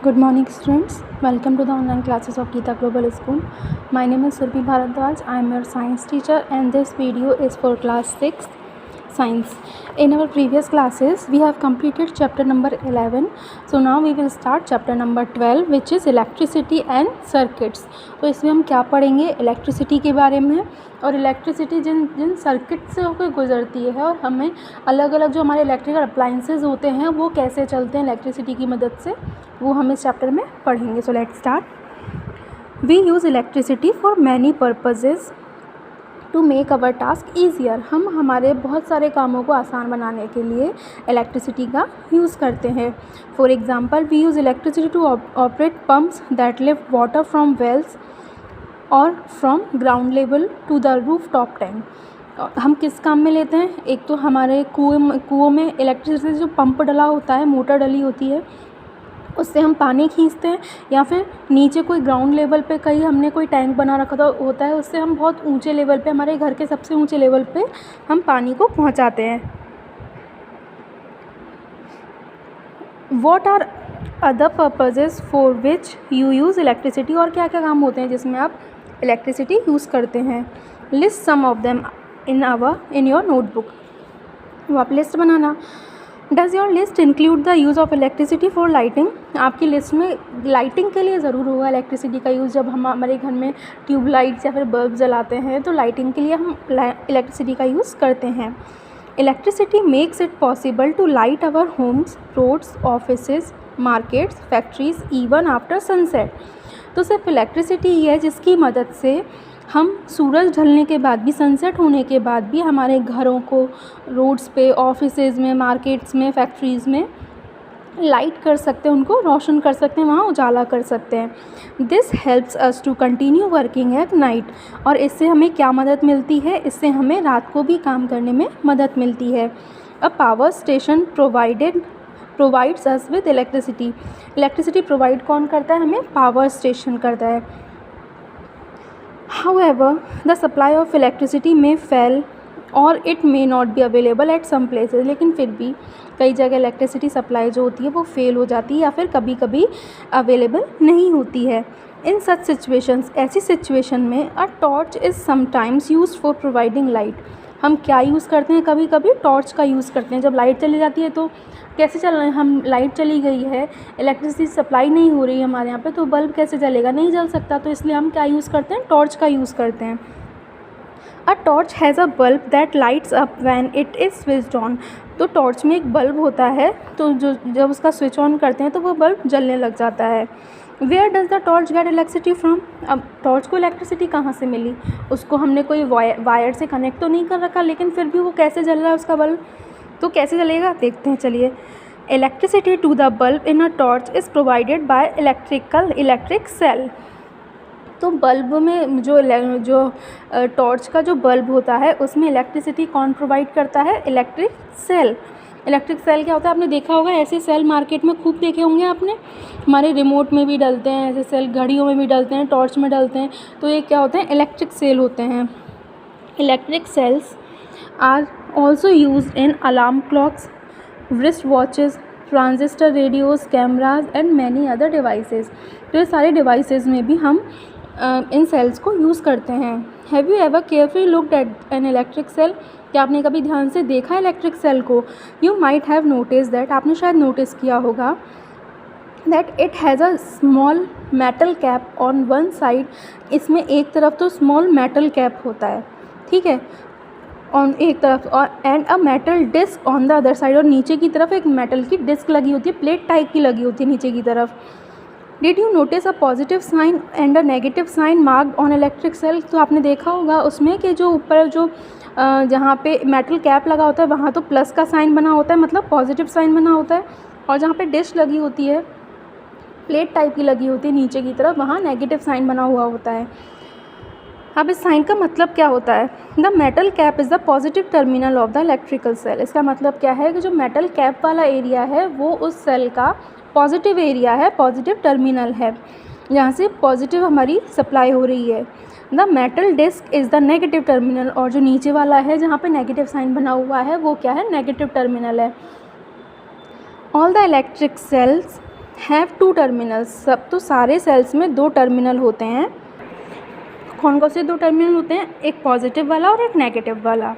Good morning, students. Welcome to the online classes of Geeta Global School. My name is Surbi Bharadwaj. I am your science teacher, and this video is for class 6 science. In our previous classes, we have completed chapter number 11. So now we will start chapter number 12, which is electricity and circuits. तो इसमें हम क्या पढ़ेंगे, electricity के बारे में, और electricity जिन circuit से होकर गुजरती है और हमें अलग अलग जो हमारे इलेक्ट्रिकल अप्लाइंसेस होते हैं वो कैसे चलते हैं इलेक्ट्रिसिटी की मदद से, वो हम इस चैप्टर में पढ़ेंगे. So let's start. We use electricity for many purposes to make our task easier. हम हमारे बहुत सारे कामों को आसान बनाने के लिए इलेक्ट्रिसिटी का यूज़ करते हैं. For example, we use electricity to operate pumps that lift water from wells और from ground level to the rooftop tank. हम किस काम में लेते हैं, एक तो हमारे कुओं में इलेक्ट्रिसिटी जो पंप डला होता है, मोटर डली होती है, उससे हम पानी खींचते हैं, या फिर नीचे कोई ग्राउंड लेवल पे कहीं हमने कोई टैंक बना रखा होता है, उससे हम बहुत ऊंचे लेवल पे, हमारे घर के सबसे ऊंचे लेवल पे हम पानी को पहुंचाते हैं. What are other purposes for which you use electricity. और क्या क्या काम होते हैं जिसमें आप इलेक्ट्रिसिटी यूज़ करते हैं. List some of them in your notebook. वो आप लिस्ट बनाना. Does your list include the use of electricity for lighting. आपकी लिस्ट में लाइटिंग के लिए ज़रूर होगा इलेक्ट्रिसिटी का यूज़. जब हम हमारे घर में ट्यूबलाइट्स या फिर बल्ब जलाते हैं तो लाइटिंग के लिए हम इलेक्ट्रिसिटी का यूज़ करते हैं. Electricity makes it possible to light our homes, roads, offices, markets, factories even after sunset. तो सिर्फ इलेक्ट्रिसिटी ही है जिसकी मदद से हम सूरज ढलने के बाद भी, सनसेट होने के बाद भी हमारे घरों को रोड्स पे, ऑफिसेज में, मार्केट्स में, फैक्ट्रीज़ में लाइट कर सकते हैं, उनको रोशन कर सकते हैं, वहाँ उजाला कर सकते हैं. This helps us to continue working at night. और इससे हमें क्या मदद मिलती है, इससे हमें रात को भी काम करने में मदद मिलती है. A power station provides us with electricity. Electricity provide कौन करता है हमें, पावर स्टेशन करता है. However, the supply of electricity may fail और it may not be available at some places. लेकिन फिर भी कई जगह इलेक्ट्रिसिटी सप्लाई जो होती है वो फेल हो जाती है या फिर कभी कभी अवेलेबल नहीं होती है. इन सच सिचुएशंस, ऐसी सिचुएशन में अ torch is sometimes used for providing light. हम क्या यूज़ करते हैं, कभी कभी टॉर्च का यूज़ करते हैं. जब लाइट चली जाती है तो कैसे चल रहे हैं हम, लाइट चली गई है, इलेक्ट्रिसिटी सप्लाई नहीं हो रही है हमारे यहाँ पे, तो बल्ब कैसे जलेगा, नहीं जल सकता. तो इसलिए हम क्या यूज़ करते हैं, टॉर्च का यूज़ करते हैं. A torch has a bulb that lights up when it is switched on. तो टॉर्च में एक बल्ब होता है, तो जब उसका स्विच ऑन करते हैं तो वो बल्ब जलने लग जाता है. Where does the torch get electricity from. अब टॉर्च को इलेक्ट्रिसिटी कहाँ से मिली, उसको हमने कोई वायर से कनेक्ट तो नहीं कर रखा, लेकिन फिर भी वो कैसे जल रहा है उसका बल्ब, तो कैसे जलेगा देखते हैं चलिए. Electricity to the bulb in a torch is provided by electric cell. तो बल्ब में जो टॉर्च का जो बल्ब होता है उसमें इलेक्ट्रिसिटी कौन प्रोवाइड करता है, इलेक्ट्रिक सेल. इलेक्ट्रिक सेल क्या होता है, आपने देखा होगा, ऐसे सेल मार्केट में खूब देखे होंगे आपने. हमारे रिमोट में भी डलते हैं ऐसे सेल, घड़ियों में भी डलते हैं, टॉर्च में डलते हैं. तो ये क्या होते हैं, इलेक्ट्रिक सेल होते हैं. Electric cells are also used in alarm clocks, wrist watches, transistor radios, cameras and many other devices. तो ये सारे डिवाइसेस में भी हम इन सेल्स को यूज़ करते हैं. Have you ever carefully looked at an electric cell. क्या आपने कभी ध्यान से देखा इलेक्ट्रिक सेल को. You might have notice that, आपने शायद नोटिस किया होगा, that it has a small metal cap on one side. इसमें एक तरफ तो स्मॉल मेटल कैप होता है, ठीक है, ऑन एक तरफ, और and a metal disc on the other side. और नीचे की तरफ एक मेटल की डिस्क लगी होती है, प्लेट टाइप की लगी होती है नीचे की तरफ. Did you notice a positive sign and a negative sign marked on electric cell. तो आपने देखा होगा उसमें कि जो ऊपर जो जहाँ पे मेटल कैप लगा होता है वहाँ तो प्लस का साइन बना होता है, मतलब पॉजिटिव साइन बना होता है, और जहाँ पे डिस्क लगी होती है, प्लेट टाइप की लगी होती है नीचे की तरफ, वहाँ नेगेटिव साइन बना हुआ होता है. अब इस साइन का मतलब क्या होता है, the metal cap is the positive terminal of the electrical cell. इसका मतलब क्या है कि जो मेटल कैप वाला एरिया है वो उस सेल का पॉजिटिव एरिया है, पॉजिटिव टर्मिनल है, जहाँ से पॉजिटिव हमारी सप्लाई हो रही है. The metal disc is the negative terminal. और जो नीचे वाला है जहाँ पे नेगेटिव साइन बना हुआ है वो क्या है, नेगेटिव टर्मिनल है. All the electric cells have two terminals, सब तो सारे सेल्स में 2 टर्मिनल होते हैं। कौन कौन से 2 टर्मिनल होते हैं? एक पॉजिटिव वाला और एक नेगेटिव वाला।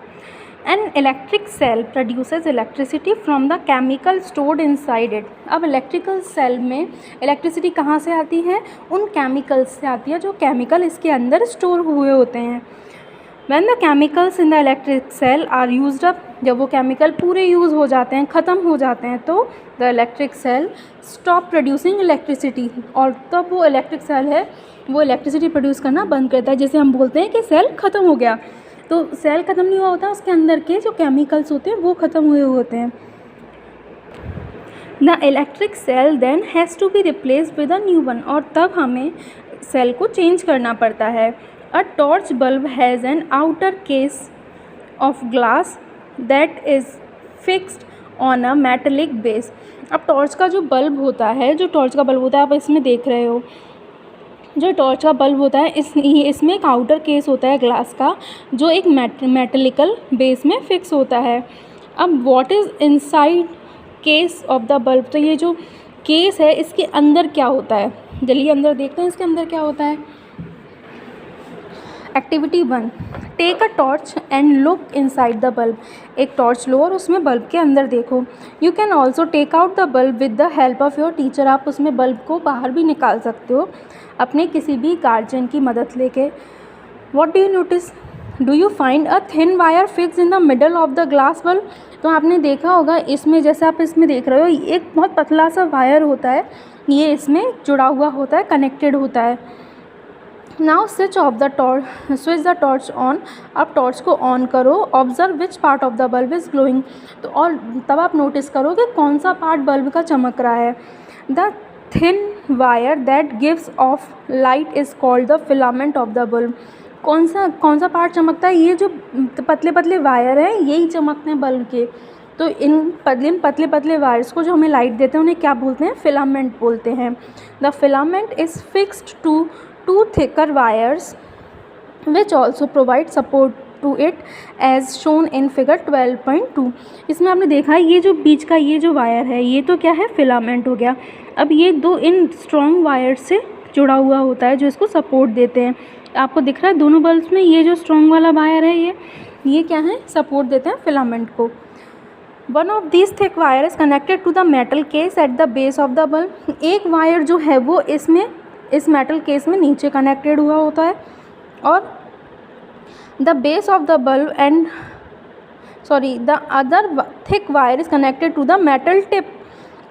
An electric cell produces electricity from the chemical stored inside it. अब इलेक्ट्रिकल सेल में इलेक्ट्रिसिटी कहाँ से आती है? उन केमिकल्स से आती है जो केमिकल इसके अंदर स्टोर हुए होते हैं। When the chemicals in the electric cell are used up, जब वो केमिकल पूरे यूज़ हो जाते हैं, ख़त्म हो जाते हैं, तो the electric cell stop producing electricity, और तब वो इलेक्ट्रिक सेल है वो इलेक्ट्रिसिटी प्रोड्यूस करना बंद करता है। जैसे हम बोलते हैं कि सेल ख़त्म हो गया, तो सेल ख़त्म नहीं हुआ होता, उसके अंदर के जो केमिकल्स होते हैं वो ख़त्म हुए होते हैं। The electric cell then has to be replaced with a new one, और तब हमें सेल को चेंज करना पड़ता है। A torch bulb has an outer case of glass that is fixed on a metallic base। अब टॉर्च का जो बल्ब होता है, आप इसमें देख रहे हो, जो टॉर्च का बल्ब होता है इसमें एक आउटर केस होता है ग्लास का, जो एक मेटेलिकल बेस में फिक्स होता है। अब what is inside case of the bulb, तो ये जो केस है इसके अंदर क्या होता है, जल्दी अंदर देखते हैं इसके अंदर क्या होता है। Activity 1, take a torch and look inside the bulb. एक टॉर्च लो और उसमें बल्ब के अंदर देखो। You can also take out the bulb with the help of your teacher. आप उसमें बल्ब को बाहर भी निकाल सकते हो अपने किसी भी गार्जियन की मदद लेके। What do you notice? Do you find a thin wire fix in the middle of the glass bulb. तो आपने देखा होगा इसमें, जैसे आप इसमें देख रहे हो, एक बहुत पतला सा वायर होता है, ये इसमें जुड़ा हुआ होता है, कनेक्टेड होता है। Now switch the torch on. अब टॉर्च को ऑन करो। Observe which part of the bulb is glowing. तो और तब आप नोटिस करो कि कौन सा पार्ट बल्ब का चमक रहा है। The thin wire that gives off light is called the filament of the bulb. कौन सा पार्ट चमकता है? ये जो पतले पतले वायर हैं यही चमकते हैं बल्ब के। तो इन पतले पतले वायर्स को जो हमें लाइट देते हैं उन्हें क्या बोलते हैं? फिलामेंट बोलते हैं। The filament is fixed to 2 thicker wires which also provide support to it as shown in figure 12.2। इसमें आपने देखा है ये जो बीच का ये जो वायर है ये तो क्या है? फिलामेंट हो गया। अब ये 2 इन स्ट्रॉन्ग वायर से जुड़ा हुआ होता है जो इसको सपोर्ट देते हैं। आपको दिख रहा है दोनों बल्ब्स में ये जो स्ट्रॉन्ग वाला वायर है ये क्या है? सपोर्ट देते हैं फिलामेंट को। One of this thick wire is connected to the metal case at the base of the bulb. एक वायर जो है वो इस मेटल केस में नीचे कनेक्टेड हुआ होता है, और the base of the bulb and the other thick wire is connected to the metal tip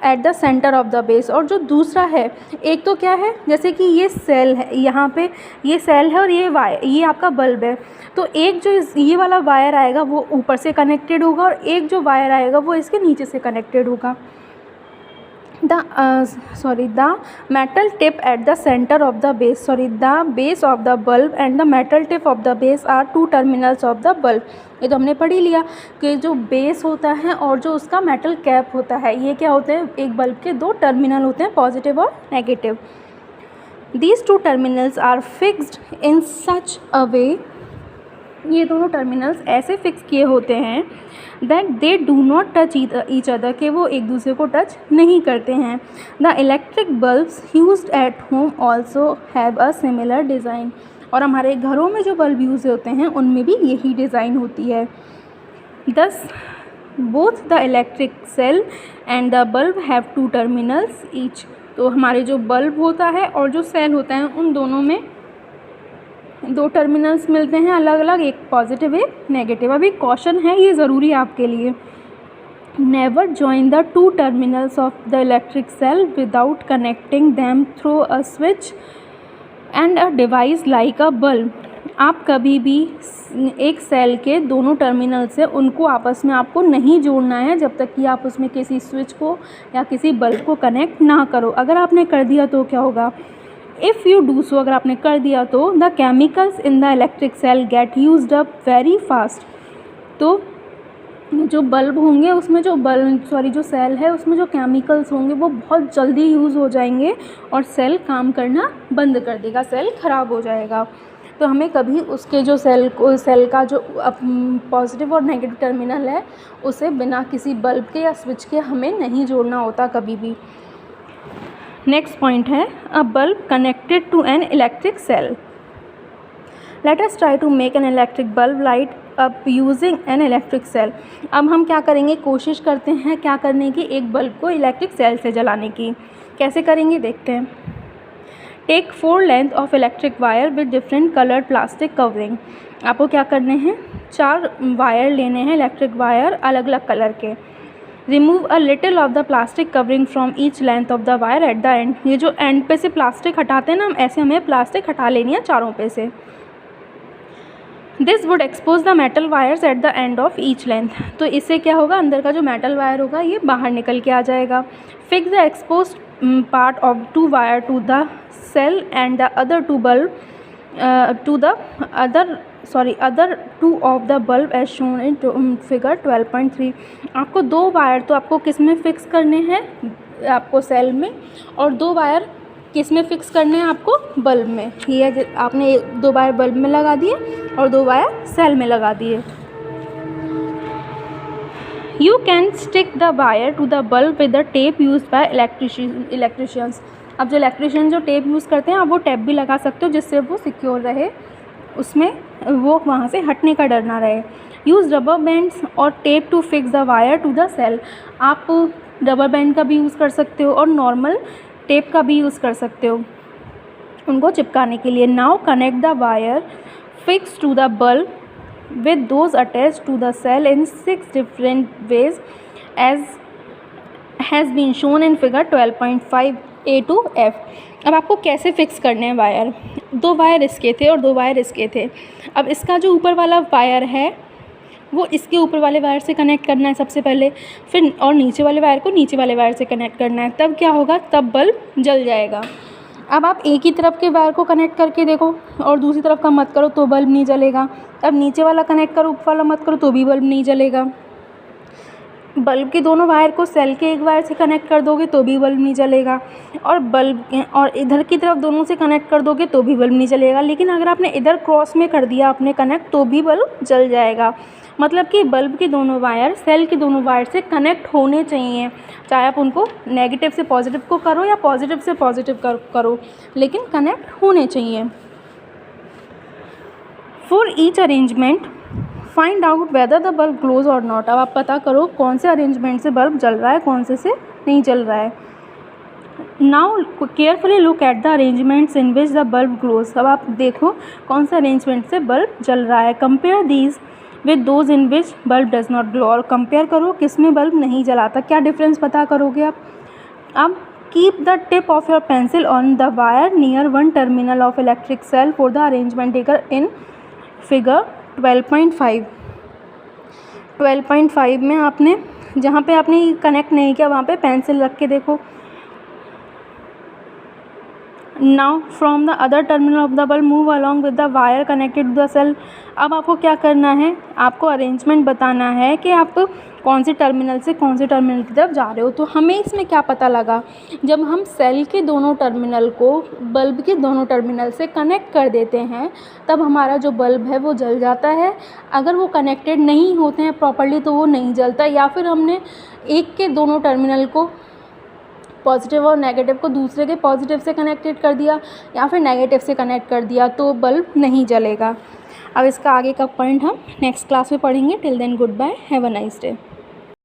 at the centre of the base. और जो दूसरा है, एक तो क्या है, जैसे कि ये सेल है, यहाँ पे ये सेल है और ये आपका बल्ब है, तो एक जो ये वाला वायर आएगा वो ऊपर से कनेक्टेड होगा और एक जो वायर आएगा वो इसके नीचे से कनेक्टेड होगा। the metal tip at the center of the base, the base of the bulb and the metal tip of the base are 2 terminals of the bulb। ये तो हमने पढ़ ही लिया कि जो बेस होता है और जो उसका मेटल कैप होता है ये क्या होते हैं? एक बल्ब के 2 टर्मिनल होते हैं, पॉजिटिव और negative. These 2 terminals are fixed in such a way, ये दोनों टर्मिनल्स ऐसे फिक्स किए होते हैं that they do not touch each other, के वो एक दूसरे को टच नहीं करते हैं। The electric bulbs used at home also have a similar design. और हमारे घरों में जो बल्ब यूज़ होते हैं उनमें भी यही डिज़ाइन होती है। Thus both the electric cell and the bulb have 2 terminals each. तो हमारे जो बल्ब होता है और जो सेल होता है उन दोनों में 2 टर्मिनल्स मिलते हैं अलग अलग, एक पॉजिटिव एक नेगेटिव। अभी कॉशन है, ये ज़रूरी है आपके लिए। Never join the 2 terminals of the electric cell without connecting them through a switch and a device like a bulb. आप कभी भी एक सेल के दोनों टर्मिनल से उनको आपस में आपको नहीं जोड़ना है जब तक कि आप उसमें किसी स्विच को या किसी बल्ब को कनेक्ट ना करो। अगर आपने कर दिया तो क्या होगा? इफ़ यू डू सो, अगर आपने कर दिया तो the chemicals in the electric cell get used up very fast. तो जो बल्ब होंगे उसमें जो सेल है उसमें जो केमिकल्स होंगे वो बहुत जल्दी यूज़ हो जाएंगे और सेल काम करना बंद कर देगा, सेल ख़राब हो जाएगा। तो हमें कभी उसके जो सेल का जो पॉजिटिव और नेगेटिव टर्मिनल है उसे बिना किसी बल्ब के या स्विच के हमें नहीं जोड़ना होता कभी भी। नेक्स्ट पॉइंट है a bulb connected to an electric cell. Let us try to make an electric bulb light up using an electric cell. अब हम क्या करेंगे, कोशिश करते हैं क्या करने की, एक बल्ब को इलेक्ट्रिक सेल से जलाने की। कैसे करेंगे देखते हैं। Take 4 length of electric wire with different coloured plastic covering. आपको क्या करने हैं, 4 वायर लेने हैं, इलेक्ट्रिक वायर अलग अलग कलर के। Remove a little of the plastic covering from each length of the wire at the end. ये जो एंड पे से प्लास्टिक हटाते हैं ना, ऐसे हमें प्लास्टिक हटा लेनी है चारों पे से। This would expose the metal wires at the end of each length. तो इससे क्या होगा, अंदर का जो मेटल वायर होगा ये बाहर निकल के आ जाएगा। Fix the expose part of 2 wire to the cell and the other 2 bulb to the other 2 of the bulb as shown in figure 12.3। आपको 2 वायर तो आपको किस में फिक्स करने हैं, आपको सेल में, और 2 वायर किस में फिक्स करने हैं, आपको बल्ब में। ये आपने 2 वायर बल्ब में लगा दिए और 2 वायर सेल में लगा दिए। You can stick the wire to the bulb with the tape use by electricians. अब जो इलेक्ट्रिशियन जो टेप यूज़ करते हैं, आप वो टेप भी लगा सकते हो जिससे वो सिक्योर रहे, उसमें वो वहाँ से हटने का डर ना रहे। यूज़ रबर बैंड्स और tape to fix the wire to the cell. आप रबर बैंड का भी यूज़ कर सकते हो और नॉर्मल टेप का भी यूज़ कर सकते हो उनको चिपकाने के लिए। Now connect the wire fix to the bulb with those attached to the cell in 6 different ways as has been shown in figure 12.5 A to F। अब आपको कैसे फिक्स करने हैं वायर, 2 वायर इसके थे और 2 वायर इसके थे। अब इसका जो ऊपर वाला वायर है वो इसके ऊपर वाले वायर से कनेक्ट करना है सबसे पहले, फिर और नीचे वाले वायर को नीचे वाले वायर से कनेक्ट करना है। तब क्या होगा, तब बल्ब जल जाएगा। अब आप एक ही तरफ के वायर को कनेक्ट करके देखो और दूसरी तरफ का मत करो तो बल्ब नहीं जलेगा। अब नीचे वाला कनेक्ट करो, ऊपर वाला मत करो तो भी बल्ब नहीं जलेगा। बल्ब के दोनों वायर को सेल के एक वायर से कनेक्ट कर दोगे तो भी बल्ब नहीं जलेगा, और बल्ब और इधर की तरफ दोनों से कनेक्ट कर दोगे तो भी बल्ब नहीं जलेगा। लेकिन अगर आपने इधर क्रॉस में कर दिया आपने कनेक्ट तो भी बल्ब जल जाएगा। मतलब कि बल्ब के दोनों वायर सेल के दोनों वायर से कनेक्ट होने चाहिए, चाहे आप उनको नेगेटिव से पॉजिटिव को करो या पॉजिटिव से पॉजिटिव करो, लेकिन कनेक्ट होने चाहिए। For each arrangement find out whether the bulb glows और नॉट। अब आप पता करो कौन से अरेंजमेंट से बल्ब जल रहा है, कौन से नहीं जल रहा है। Now carefully look at the arrangements in which the bulb glows. अब आप देखो कौन से अरेंजमेंट से बल्ब जल रहा है। Compare these with those in which bulb does not glow. और कंपेयर करो किस में बल्ब नहीं जलाता, क्या डिफरेंस पता करोगे आप। अब keep the tip of your pencil on the wire near 1 terminal of electric cell for the arrangement taken in figure 12.5। 12.5 में आपने जहाँ पे आपने कनेक्ट नहीं किया वहाँ पे पेंसिल रख के देखो। Now from the other terminal of the bulb move along with the wire connected to the cell. अब आपको क्या करना है, आपको अरेंजमेंट बताना है कि आप कौन से टर्मिनल से कौन से टर्मिनल की तरफ जा रहे हो। तो हमें इसमें क्या पता लगा, जब हम सेल के दोनों टर्मिनल को बल्ब के दोनों टर्मिनल से कनेक्ट कर देते हैं तब हमारा जो बल्ब है वो जल जाता है। अगर वो कनेक्टेड नहीं होते हैं प्रॉपर्ली तो वो नहीं जलता, या फिर हमने एक के दोनों टर्मिनल को पॉजिटिव और नेगेटिव को दूसरे के पॉजिटिव से कनेक्टेड कर दिया या फिर नेगेटिव से कनेक्ट कर दिया तो बल्ब नहीं जलेगा। अब इसका आगे का पॉइंट हम नेक्स्ट क्लास में पढ़ेंगे। Till then goodbye, have a nice day.